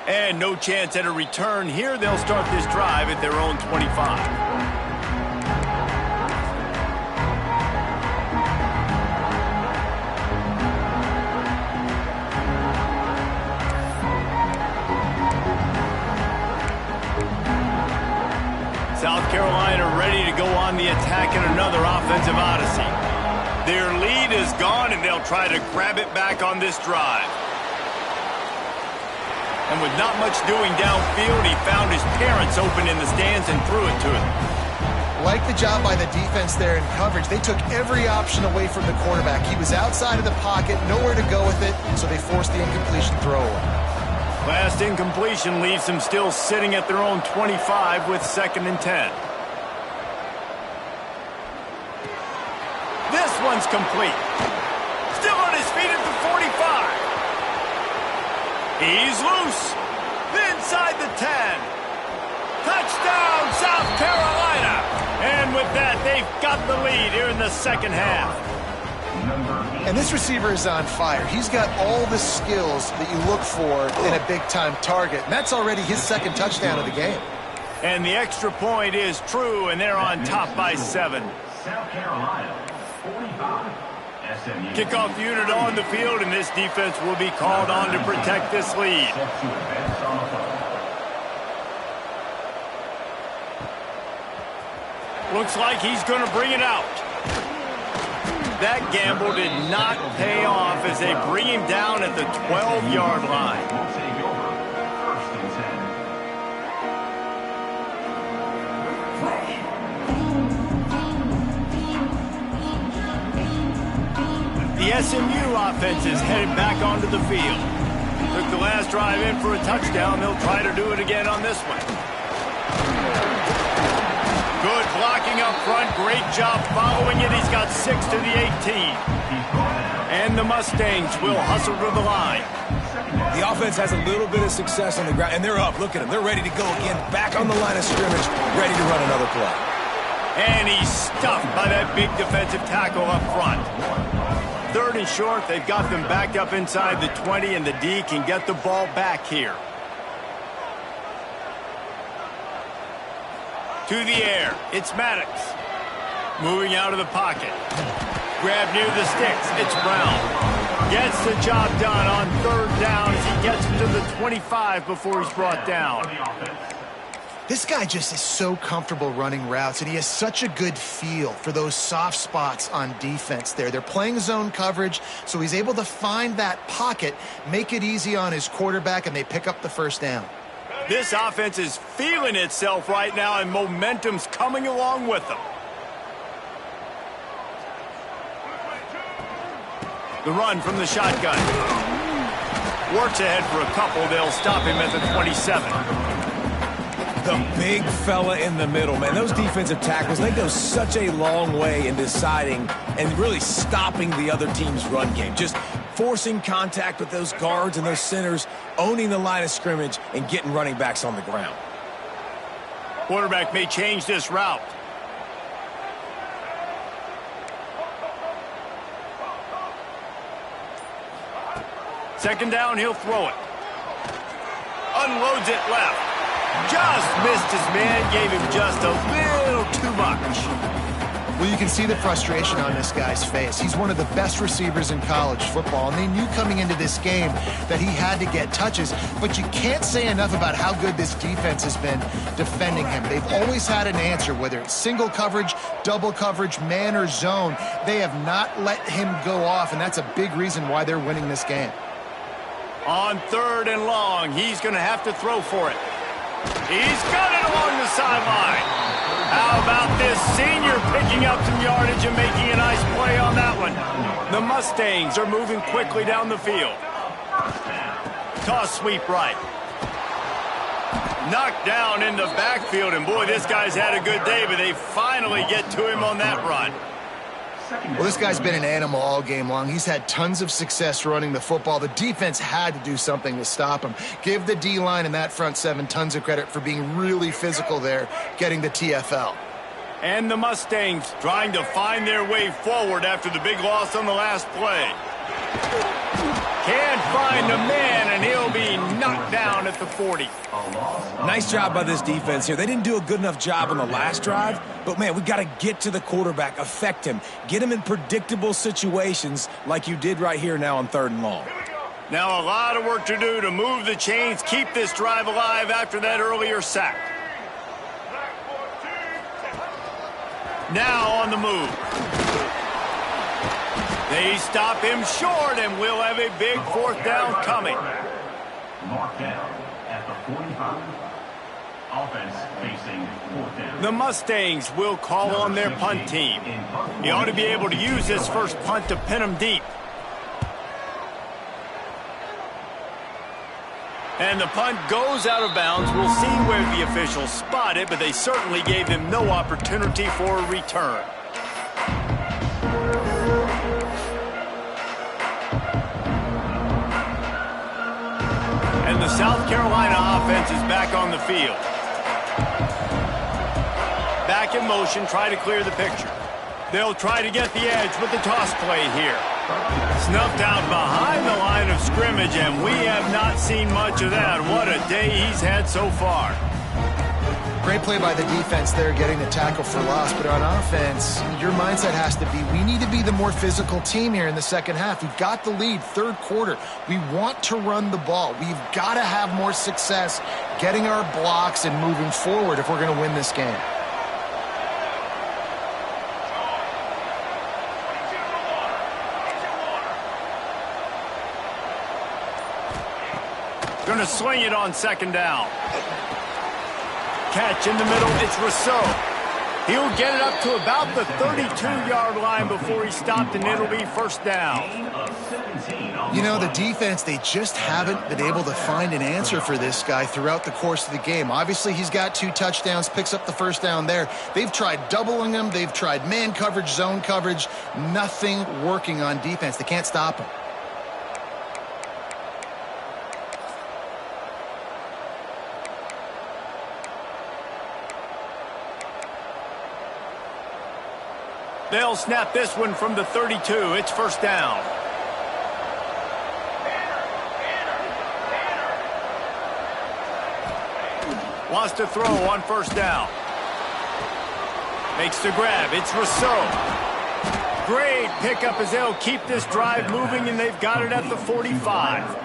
And no chance at a return here. They'll start this drive at their own 25. South Carolina ready to go on the attack in another offensive odyssey. Their lead is gone, and they'll try to grab it back on this drive. And with not much doing downfield, he found his parents open in the stands and threw it to him.
Like the job by the defense there in coverage. They took every option away from the quarterback. He was outside of the pocket, nowhere to go with it, so they forced the incompletion throwaway.
Last incompletion leaves them still sitting at their own 25 with 2nd and 10. This one's complete. Still on his feet at the 45. He's loose. Inside the 10. Touchdown, South Carolina. And with that, they've got the lead here in the 2nd half.
And this receiver is on fire. He's got all the skills that you look for in a big-time target. And that's already his 2nd touchdown of the game.
And the extra point is true, and they're on top by 7.
South Carolina, 45. SMU.
Kickoff unit on the field, and this defense will be called on to protect this lead.
Set to advance on the field.
Looks like he's going to bring it out. That gamble did not pay off as they bring him down at the 12-yard line.
Will take over. 1st and 10.
The SMU offense is headed back onto the field. Took the last drive in for a touchdown. They'll try to do it again on this one. Good blocking up front. Great job following it. He's got 6 to the 18. And the Mustangs will hustle to the line.
The offense has a little bit of success on the ground, and they're up. Look at them. They're ready to go again. Back on the line of scrimmage, ready to run another play.
And he's stuffed by that big defensive tackle up front. 3rd and short. They've got them backed up inside the 20, and the D can get the ball back here. To the air, it's Maddox. Moving out of the pocket. Grab near the sticks, it's Brown. Gets the job done on 3rd down as he gets him to the 25 before he's brought down.
This guy just is so comfortable running routes, and he has such a good feel for those soft spots on defense there. They're playing zone coverage, so he's able to find that pocket, make it easy on his quarterback, and they pick up the 1st down.
This offense is feeling itself right now, and momentum's coming along with them. The run from the shotgun. Works ahead for a couple. They'll stop him at the 27.
The big fella in the middle, man. Those defensive tackles, they go such a long way in deciding and really stopping the other team's run game. Just forcing contact with those guards and those centers, owning the line of scrimmage, and getting running backs on the ground.
Quarterback may change this route. Second down, he'll throw it. Unloads it left. Just missed his man, gave him just a little too much.
Well, you can see the frustration on this guy's face. He's one of the best receivers in college football, and they knew coming into this game that he had to get touches, but you can't say enough about how good this defense has been defending him. They've always had an answer, whether it's single coverage, double coverage, man or zone. They have not let him go off, and that's a big reason why they're winning this game.
On 3rd and long, he's going to have to throw for it. He's got it along the sideline. How about this senior picking up some yardage and making a nice play on that one? The Mustangs are moving quickly down the field. Toss sweep right. Knocked down in the backfield, and boy, this guy's had a good day, but they finally get to him on that run.
Well, this guy's been an animal all game long. He's had tons of success running the football. The defense had to do something to stop him. Give the D-line and that front 7 tons of credit for being really physical there, getting the TFL.
And the Mustangs trying to find their way forward after the big loss on the last play. Can't find a man, and he'll be knocked down at the 40.
Nice job by this defense here. They didn't do a good enough job on the last drive, but, man, we got to get to the quarterback, affect him, get him in predictable situations like you did right here now on 3rd and long.
Now a lot of work to do to move the chains, keep this drive alive after that earlier sack. Now on the move. They stop him short, and we'll have a big 4th down coming.
Marked down at the 45. Offense facing 4th down.
The Mustangs will call on their punt team. He ought to be able to use this first punt to pin them deep. And the punt goes out of bounds. We'll see where the officials spot it, but they certainly gave him no opportunity for a return. And the South Carolina offense is back on the field. Back in motion, try to clear the picture. They'll try to get the edge with the toss play here. Snuffed out behind the line of scrimmage, and we have not seen much of that. What a day he's had so far.
Great play by the defense there, getting the tackle for loss. But on offense, your mindset has to be, we need to be the more physical team here in the second half. We've got the lead, third quarter. We want to run the ball. We've got to have more success getting our blocks and moving forward if we're going to win this game.
Going to sling it on second down. Catch in the middle, it's Rousseau. He'll get it up to about the 32-yard line before he stopped, and it'll be first down.
You know, the defense, they just haven't been able to find an answer for this guy throughout the course of the game. Obviously, he's got 2 touchdowns, picks up the first down there. They've tried doubling him. They've tried man coverage, zone coverage. Nothing working on defense. They can't stop him.
They'll snap this one from the 32. It's first down. Wants to throw on first down. Makes the grab. It's Rousseau. Great pickup as they'll keep this drive moving, and they've got it at the 45.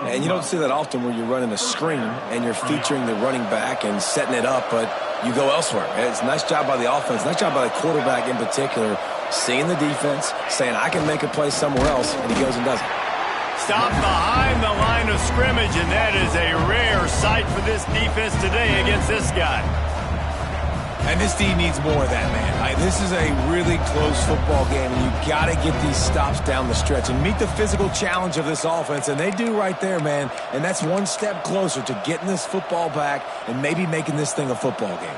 And you don't see that often where you're running a screen and you're featuring the running back and setting it up, but you go elsewhere. It's a nice job by the offense, nice job by the quarterback in particular, seeing the defense, saying, I can make a play somewhere else, and he goes and does it.
Stop behind the line of scrimmage, and that is a rare sight for this defense today against this guy.
And this team needs more of that, man. This is a really close football game, and you got to get these stops down the stretch and meet the physical challenge of this offense, and they do right there, man. And that's one step closer to getting this football back and maybe making this thing a football game.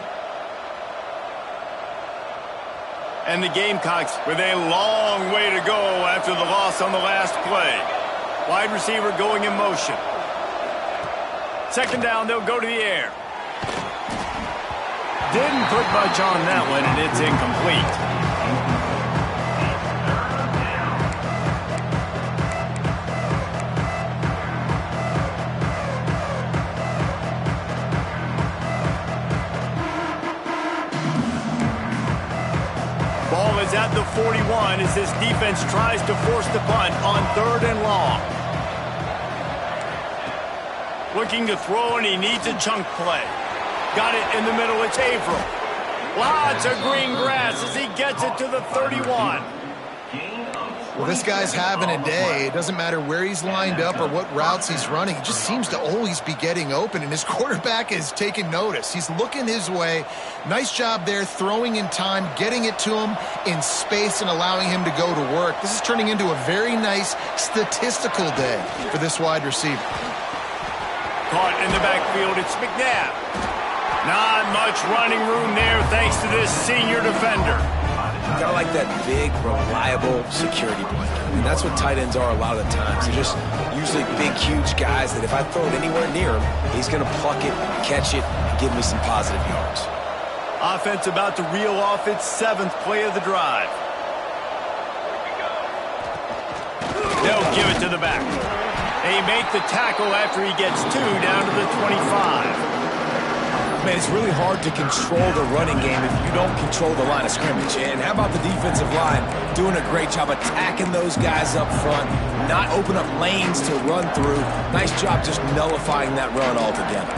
And the Gamecocks with a long way to go after the loss on the last play. Wide receiver going in motion. Second down, they'll go to the air. Didn't put much on that one, and it's incomplete. Ball is at the 41 as this defense tries to force the punt on 3rd and long. Looking to throw, and he needs a chunk play. Got it in the middle, it's Averill. Lots of green grass as he gets it to the 31.
Well, this guy's having a day. It doesn't matter where he's lined up or what routes he's running. He just seems to always be getting open, and his quarterback is taking notice. He's looking his way. Nice job there, throwing in time, getting it to him in space and allowing him to go to work. This is turning into a very nice statistical day for this wide receiver.
Caught in the backfield, it's McNabb. Not much running room there thanks to this senior defender.
Kind of like that big, reliable security blanket. And that's what tight ends are a lot of the times. They're just usually big, huge guys that if I throw it anywhere near him, he's going to pluck it, catch it, and give me some positive yards.
Offense about to reel off its 7th play of the drive. They'll give it to the back. They make the tackle after he gets 2 down to the 25.
Man, it's really hard to control the running game if you don't control the line of scrimmage. And how about the defensive line doing a great job attacking those guys up front, not open up lanes to run through. Nice job just nullifying that run altogether.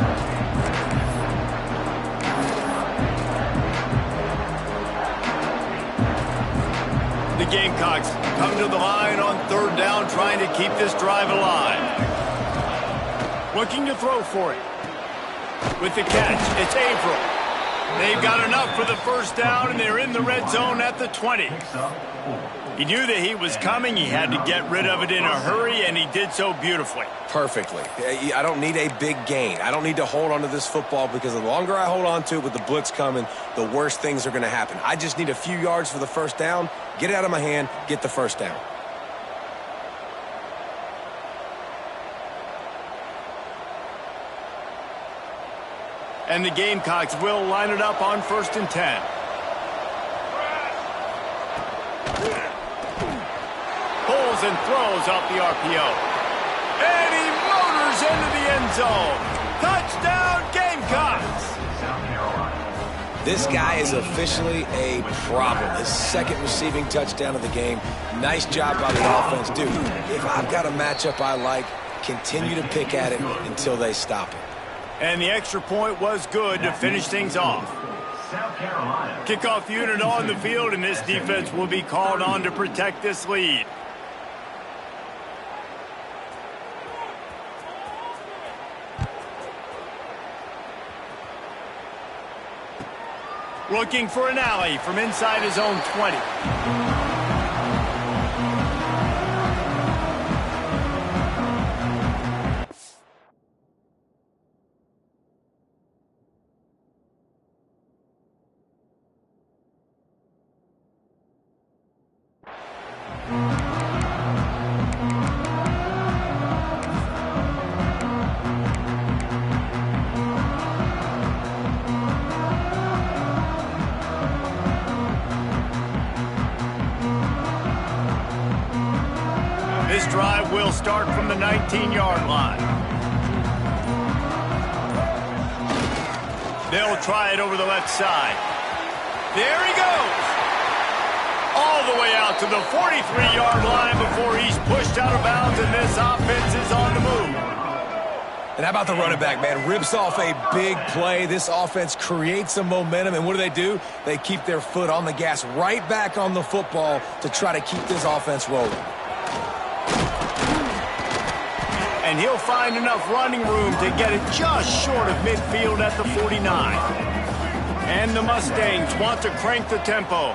The Gamecocks come to the line on 3rd down, trying to keep this drive alive. Looking to throw for it. With the catch, it's Averill. They've got enough for the first down, and they're in the red zone at the 20. He knew that he was coming. He had to get rid of it in a hurry, and he did so beautifully.
Perfectly. I don't need a big gain. I don't need to hold on to this football because the longer I hold on to it with the blitz coming, the worse things are going to happen. I just need a few yards for the first down, get it out of my hand, get the first down.
And the Gamecocks will line it up on 1st and 10. Pulls and throws off the RPO. And he motors into the end zone. Touchdown, Gamecocks!
This guy is officially a problem. His second receiving touchdown of the game. Nice job by the offense. Dude, if I've got a matchup I like, continue to pick at it until they stop it.
And the extra point was good to finish things off. Kickoff unit on the field, and this defense will be called on to protect this lead. Looking for an alley from inside his own 20. This drive will start from the 19-yard line. They'll try it over the left side. There he goes. All the way out to the 43-yard line before he's pushed out of bounds, and this offense is on the move.
And how about the running back, man? Rips off a big play. This offense creates some momentum, and what do? They keep their foot on the gas right back on the football to try to keep this offense rolling.
And he'll find enough running room to get it just short of midfield at the 49. And the Mustangs want to crank the tempo.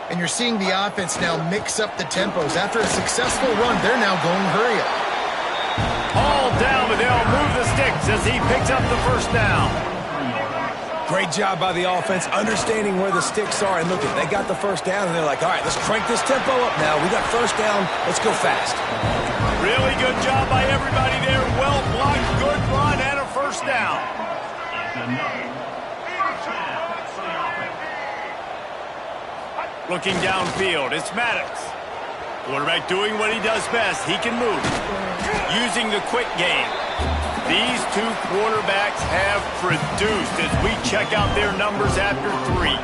And you're seeing the offense now mix up the tempos. After a successful run, they're now going hurry up.
All down, but they'll move the sticks as he picks up the first down.
Great job by the offense, understanding where the sticks are. And look, they got the first down, and they're like, all right, let's crank this tempo up now. We got first down. Let's go fast.
Really good job by everybody there. Well blocked, good run, and a first down. Looking downfield, it's Maddox. Quarterback doing what he does best. He can move. Using the quick game. These two quarterbacks have produced as we check out their numbers after 3.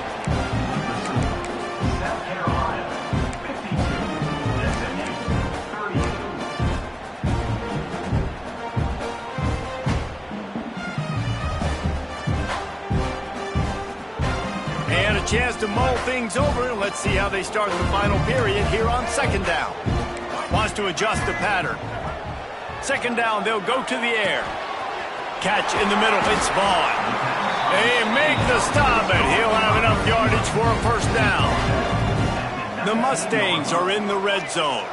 And a chance to mull things over. Let's see how they start the final period here on 2nd down. Wants to adjust the pattern. 2nd down, they'll go to the air. Catch in the middle, it's Vaughn. They make the stop, and he'll have enough yardage for a first down. The Mustangs are in the red zone.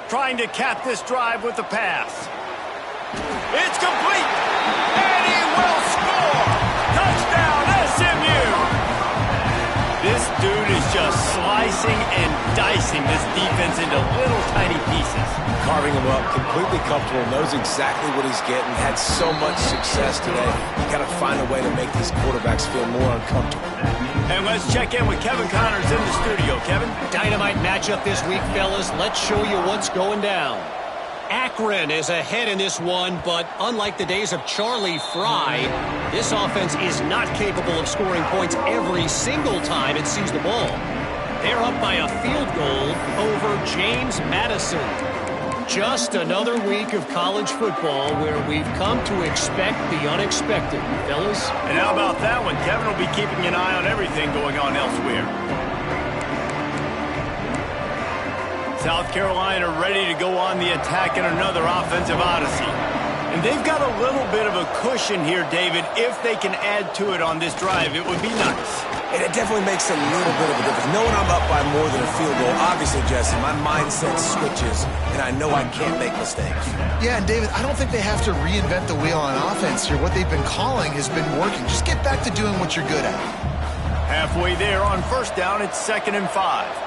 Trying to cap this drive with the pass. It's complete, and he will score. Touchdown, SMU. This dude is just slicing and dicing this defense into little tiny pieces.
Carving him up, completely comfortable, knows exactly what he's getting, had so much success today. You got to find a way to make these quarterbacks feel more uncomfortable.
And let's check in with Kevin Connors in the studio. Kevin?
Dynamite matchup this week, fellas. Let's show you what's going down. Akron is ahead in this one, but unlike the days of Charlie Fry, this offense is not capable of scoring points every single time it sees the ball. They're up by a field goal over James Madison. Just another week of college football where we've come to expect the unexpected, fellas.
And how about that one? Kevin will be keeping an eye on everything going on elsewhere. South Carolina ready to go on the attack in another offensive odyssey. And they've got a little bit of a cushion here, David. If they can add to it on this drive, it would be nice.
And it definitely makes a little bit of a difference. Knowing I'm up by more than a field goal, obviously, Jesse, my mindset switches, and I know I can't make mistakes.
Yeah, and David, I don't think they have to reinvent the wheel on offense here. What they've been calling has been working. Just get back to doing what you're good at.
Halfway there on first down, it's 2nd and 5.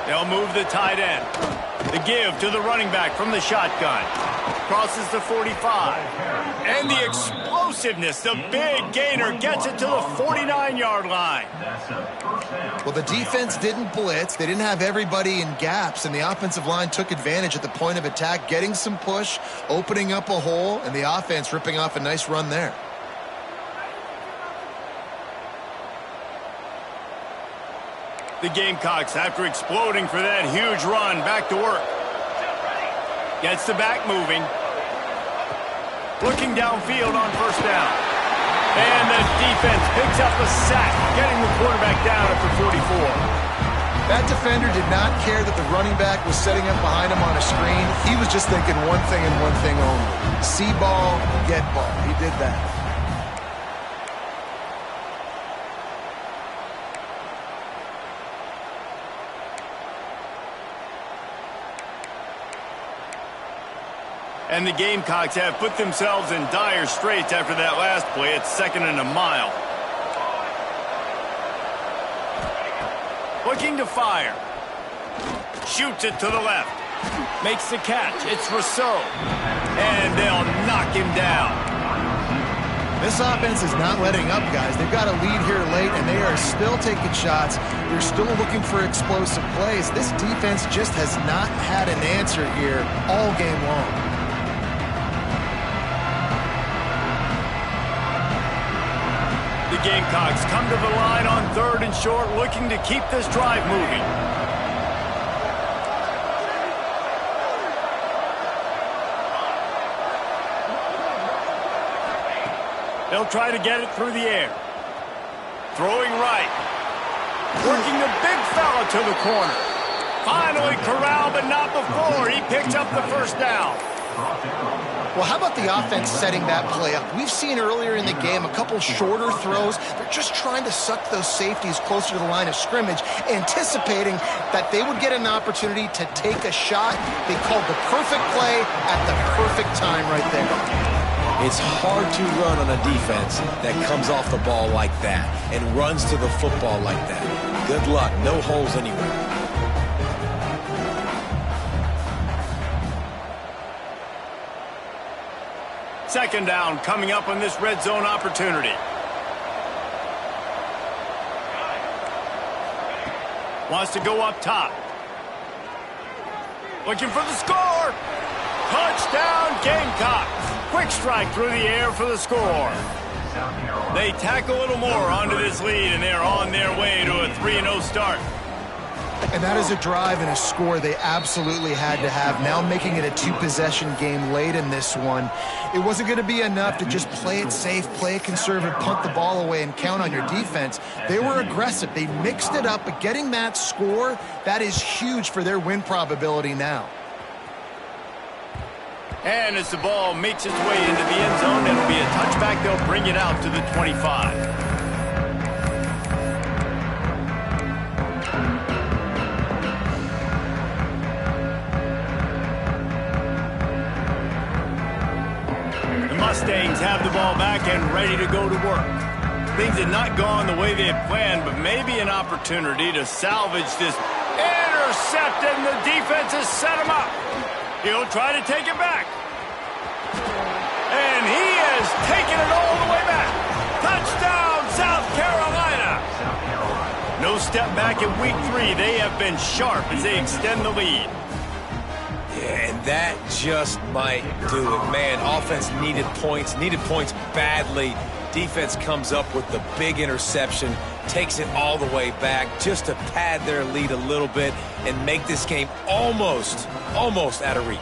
They'll move the tight end. The give to the running back from the shotgun. Crosses the 45. And the explosiveness, the big gainer, gets it to the 49-yard line.
Well, the defense didn't blitz. They didn't have everybody in gaps, and the offensive line took advantage at the point of attack, getting some push, opening up a hole, and the offense ripping off a nice run there.
The Gamecocks, after exploding for that huge run, back to work. Gets the back moving. Looking downfield on first down. And the defense picks up a sack, getting the quarterback down at the 44.
That defender did not care that the running back was setting up behind him on a screen. He was just thinking one thing and one thing only. See ball, get ball. He did that.
And the Gamecocks have put themselves in dire straits after that last play. It's 2nd and a mile. Looking to fire. Shoots it to the left. Makes the catch. It's Rousseau. And they'll knock him down.
This offense is not letting up, guys. They've got a lead here late, and they are still taking shots. They're still looking for explosive plays. This defense just has not had an answer here all game long.
The Gamecocks come to the line on 3rd and short, looking to keep this drive moving. They'll try to get it through the air. Throwing right. Working the big fella to the corner. Finally corralled, but not before. He picks up the first down.
Well, how about the offense setting that play up? We've seen earlier in the game a couple shorter throws. They're just trying to suck those safeties closer to the line of scrimmage, anticipating that they would get an opportunity to take a shot. They called the perfect play at the perfect time right there.
It's hard to run on a defense that comes off the ball like that and runs to the football like that. Good luck. No holes anywhere.
Second down coming up on this red zone opportunity. Wants to go up top. Looking for the score. Touchdown Gamecocks. Quick strike through the air for the score. They tack a little more onto this lead, and they're on their way to a 3-0 start.
And that is a drive and a score they absolutely had to have. Now making it a 2-possession game late in this one. It wasn't going to be enough to just play it safe, play it conservative, punt the ball away, and count on your defense. They were aggressive. They mixed it up, but getting that score, that is huge for their win probability now.
And as the ball makes its way into the end zone, it'll be a touchback. They'll bring it out to the 25. Mustangs have the ball back and ready to go to work. Things had not gone the way they had planned, but maybe an opportunity to salvage this. Intercept, and the defense has set him up. He'll try to take it back. And he has taken it all the way back. Touchdown, South Carolina. No step back in week 3. They have been sharp as they extend the lead.
Yeah, and that just might do it. Man, offense needed points badly. Defense comes up with the big interception, takes it all the way back just to pad their lead a little bit and make this game almost out of reach.